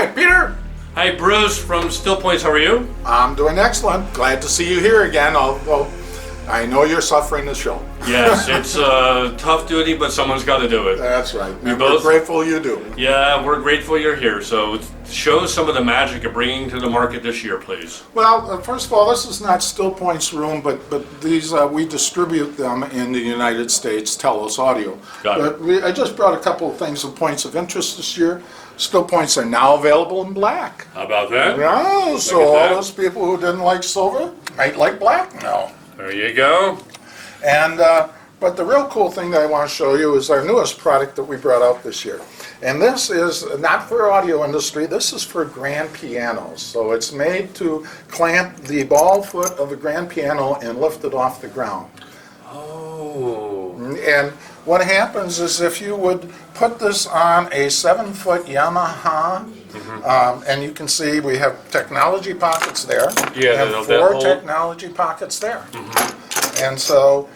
Hi, Peter. Hi, Bruce from Stillpoints. How are you? I'm doing excellent. Glad to see you here again, although I know you're suffering the show. Yes, it's tough duty, but someone's got to do it. That's right. We And both- we're grateful you do. Yeah, we're grateful you're here. So show us some of the magic you're bringing to the market this year, please. Well, first of all, this is not Stillpoint's room, but these we distribute them in the United States, Telos Audio. Got it. But I just brought a couple of things of points of interest this year. Stillpoints are now available in black. How about that? Yeah, so Look at all that. those people who didn't like silver might like black now. There you go. And but the real cool thing that I want to show you is our newest product that we brought out this year. And this is not for audio industry, this is for grand pianos. So it's made to clamp the ball foot of a grand piano and lift it off the ground. Oh. And what happens is if you would put this on a 7-foot Yamaha, and you can see we have technology pockets there, Yeah, and that 4 whole- technology pockets there. And so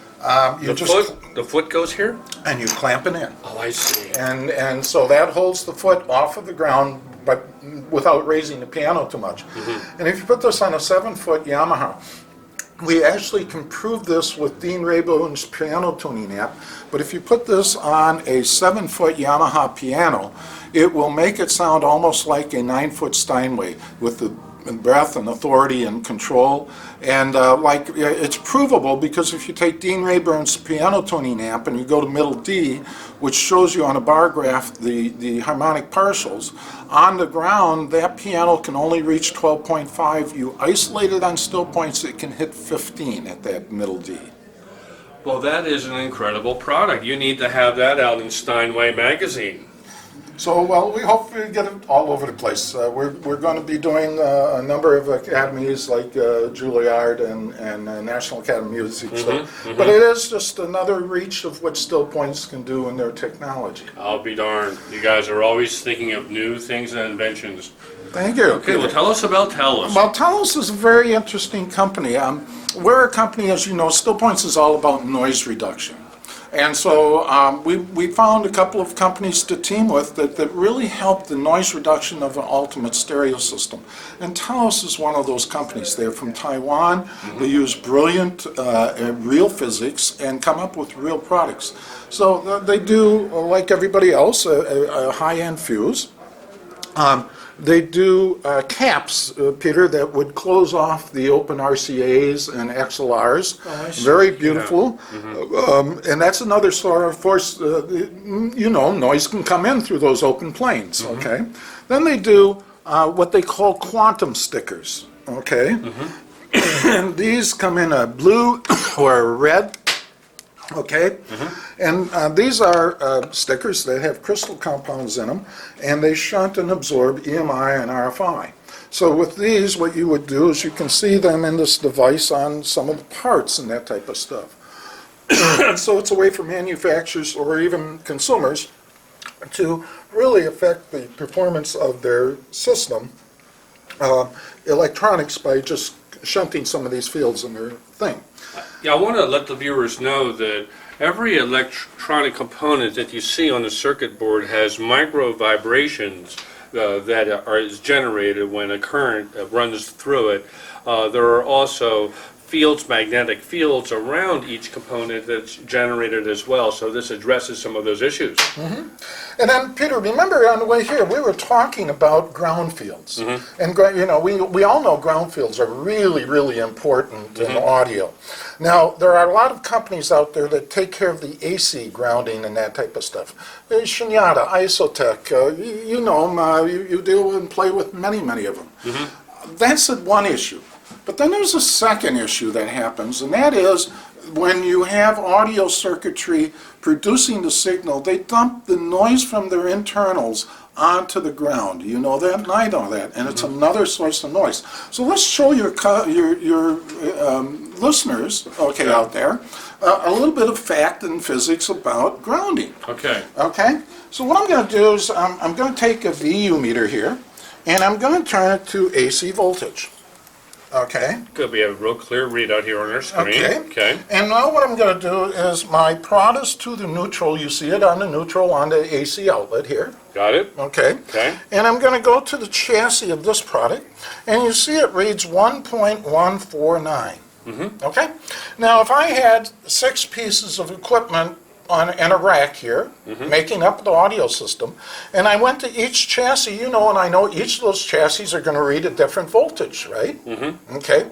you The foot goes here? and you clamp it in. Oh, I see. And so that holds the foot off of the ground, but without raising the piano too much. And if you put this on a 7-foot Yamaha, we actually can prove this with Dean Raybon's piano tuning app, but if you put this on a 7-foot Yamaha piano, it will make it sound almost like a 9-foot Steinway with the breath and authority and control. And it's provable because if you take Dean Rayburn's piano tuning amp and you go to middle D, which shows you on a bar graph the harmonic partials, on the ground that piano can only reach 12.5. You isolate it on Stillpoints, it can hit 15 at that middle D. Well, that is an incredible product. You need to have that out in Steinway magazine. So, well, we hope we get it all over the place. We're going to be doing a number of academies like Juilliard and National Academy of Music. But it is just another reach of what Stillpoints can do in their technology. I'll be darned. You guys are always thinking of new things and inventions. Thank you. Okay, well, tell us about Telos. Well, Telos is a very interesting company. We're a company, as you know, Stillpoints is all about noise reduction. And so we found a couple of companies to team with that really help the noise reduction of an ultimate stereo system. And Telos is one of those companies. They're from Taiwan. They use brilliant real physics and come up with real products. So they do, like everybody else, a high-end fuse. They do caps, Peter, that would close off the open RCAs and XLRs. Oh, I see. Very beautiful. And that's another sort of force, noise can come in through those open planes, okay? Then they do what they call quantum stickers, okay? And these come in a blue or a red. Okay, and these are stickers that have crystal compounds in them, and they shunt and absorb EMI and RFI. So with these, what you would do is you can see them in this device on some of the parts and that type of stuff. So it's a way for manufacturers or even consumers to really affect the performance of their system, electronics, by just shunting some of these fields in their thing. Yeah, I want to let the viewers know that every electronic component that you see on the circuit board has micro vibrations that is generated when a current runs through it. There are also magnetic fields around each component that's generated as well, so this addresses some of those issues. And then, Peter, remember on the way here, we were talking about ground fields. And we all know ground fields are really, really important in audio. Now, there are a lot of companies out there that take care of the AC grounding and that type of stuff. Shinyata, Isotech, you know them, you deal and play with many, many of them. That's one issue. But then there's a second issue that happens, and that is when you have audio circuitry producing the signal, they dump the noise from their internals onto the ground. You know that, and I know that, and it's another source of noise. So let's show your listeners, out there, a little bit of fact and physics about grounding. Okay. Okay? So what I'm going to do is I'm going to take a VU meter here, and I'm going to turn it to AC voltage. Okay. Good, we have a real clear readout here on our screen. Okay. And now what I'm going to do is my prod is to the neutral. You see it on the neutral on the AC outlet here. Got it? Okay. Okay. And I'm going to go to the chassis of this product, and you see it reads 1.149. Okay. Now, if I had 6 pieces of equipment in a rack here, making up the audio system, and I went to each chassis, and I know each of those chassis are going to read a different voltage, right? Okay.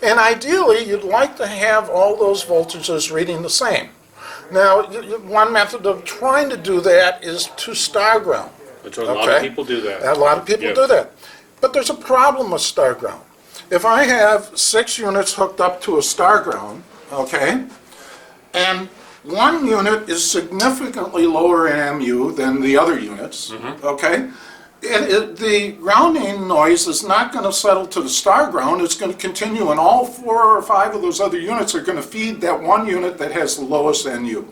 And ideally, you'd like to have all those voltages reading the same. Now, one method of trying to do that is to star ground. Which a lot of people do that. A lot of people do that. But there's a problem with star ground. If I have 6 units hooked up to a star ground, okay, and one unit is significantly lower in MU than the other units, okay, the grounding noise is not going to settle to the star ground. It's going to continue, and all 4 or 5 of those other units are going to feed that one unit that has the lowest NU,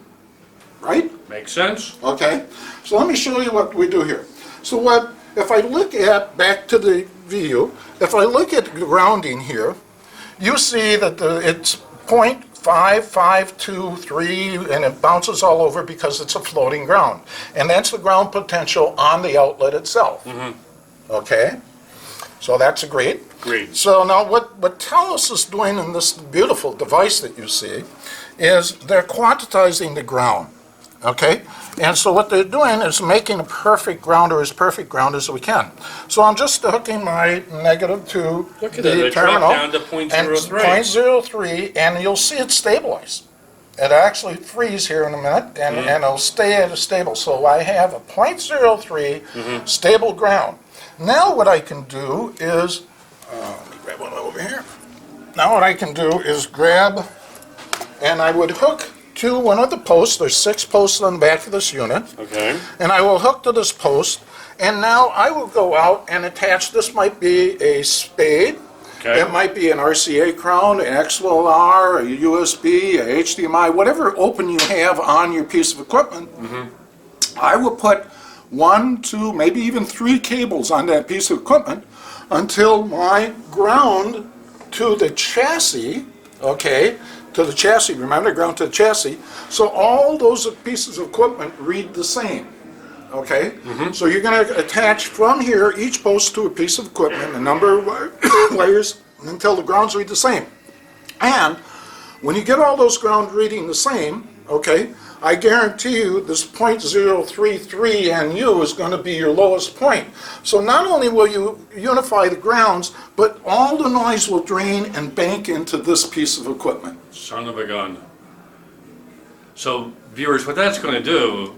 right? Makes sense. Okay, so let me show you what we do here. So if I look at, back to the view, if I look at grounding here, you see that it's 0.5523, and it bounces all over because it's a floating ground. And that's the ground potential on the outlet itself. Okay, so that's great. Great. So now what Telos is doing in this beautiful device that you see is they're quantizing the ground. Okay, and so what they're doing is making a perfect grounder as we can. So I'm just hooking my negative to Look at the that, it terminal, dropped down to and 0.03. 0.03, and you'll see it stabilize. It actually freeze here in a minute, and it'll stay at a stable. So I have a 0.03 stable ground. Now what I can do is, let me grab one over here. Now what I can do is grab, and I would hook to one of the posts. There's 6 posts on the back of this unit. Okay. And I will hook to this post, and now I will go out and attach, this might be a spade, Okay. it might be an RCA crown, an XLR, a USB, a HDMI, whatever open you have on your piece of equipment. I will put 1, 2, maybe even 3 cables on that piece of equipment until my ground to the chassis, okay, to the chassis, remember, ground to the chassis, so all those pieces of equipment read the same, okay? So you're going to attach from here each post to a piece of equipment, a number of wires, until the grounds read the same. And when you get all those grounds reading the same, okay, I guarantee you this 0.033 NU is going to be your lowest point. So not only will you unify the grounds, but all the noise will drain and bank into this piece of equipment. Son of a gun. So, viewers, what that's going to do,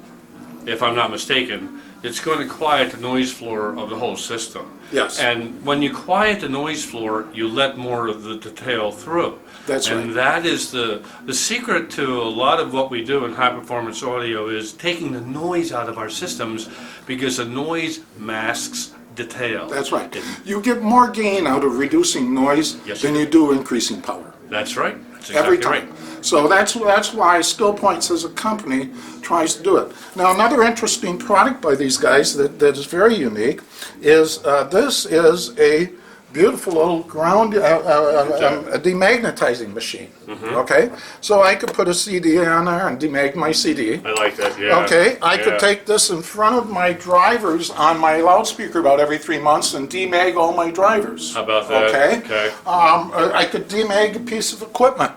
if I'm not mistaken, it's going to quiet the noise floor of the whole system. Yes. And when you quiet the noise floor, you let more of the detail through. That's right. And that is the secret to a lot of what we do in high performance audio, is taking the noise out of our systems, because the noise masks detail. That's right. You get more gain out of reducing noise than you do increasing power. That's right. That's exactly Every time. right. So that's why Stillpoints as a company tries to do it. Now, another interesting product by these guys that is very unique is this is a beautiful little ground, a demagnetizing machine. Okay, so I could put a CD on there and demag my CD. I like that, yeah. Okay, I could take this in front of my drivers on my loudspeaker about every 3 months and demag all my drivers. How about that? Okay. I could demag a piece of equipment.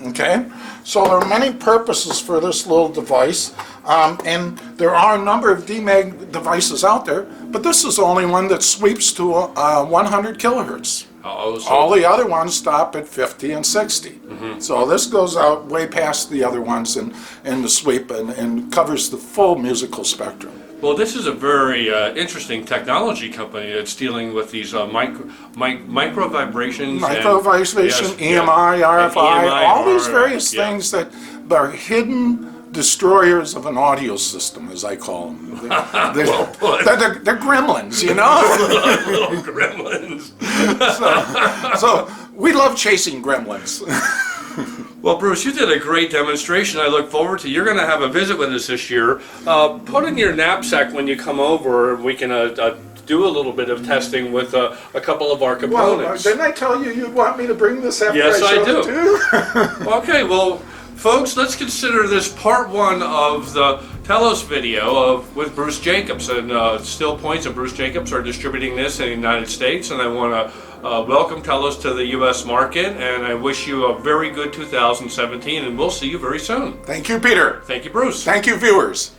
Okay, so there are many purposes for this little device, and there are a number of demag devices out there, but this is the only one that sweeps to 100 kilohertz. All the other ones stop at 50 and 60. So this goes out way past the other ones in the sweep and covers the full musical spectrum. Well, this is a very interesting technology company that's dealing with these micro vibrations. Micro-vibration, EMI, RFI, all these various things that are hidden destroyers of an audio system, as I call them. They're gremlins, you know? Little gremlins. So we love chasing gremlins. Well, Bruce, you did a great demonstration. I look forward to. You're going to have a visit with us this year. Put in your knapsack when you come over. We can do do a little bit of testing with a couple of our Well, components. didn't I tell you you'd want me to bring this after Yes, I I showed do. it to you? Okay, well, folks, let's consider this part one of the Telos video with Bruce Jacobs. And Stillpoints and Bruce Jacobs are distributing this in the United States, and I want to welcome Telos to the U.S. market, and I wish you a very good 2017, and we'll see you very soon. Thank you, Peter. Thank you, Bruce. Thank you, viewers.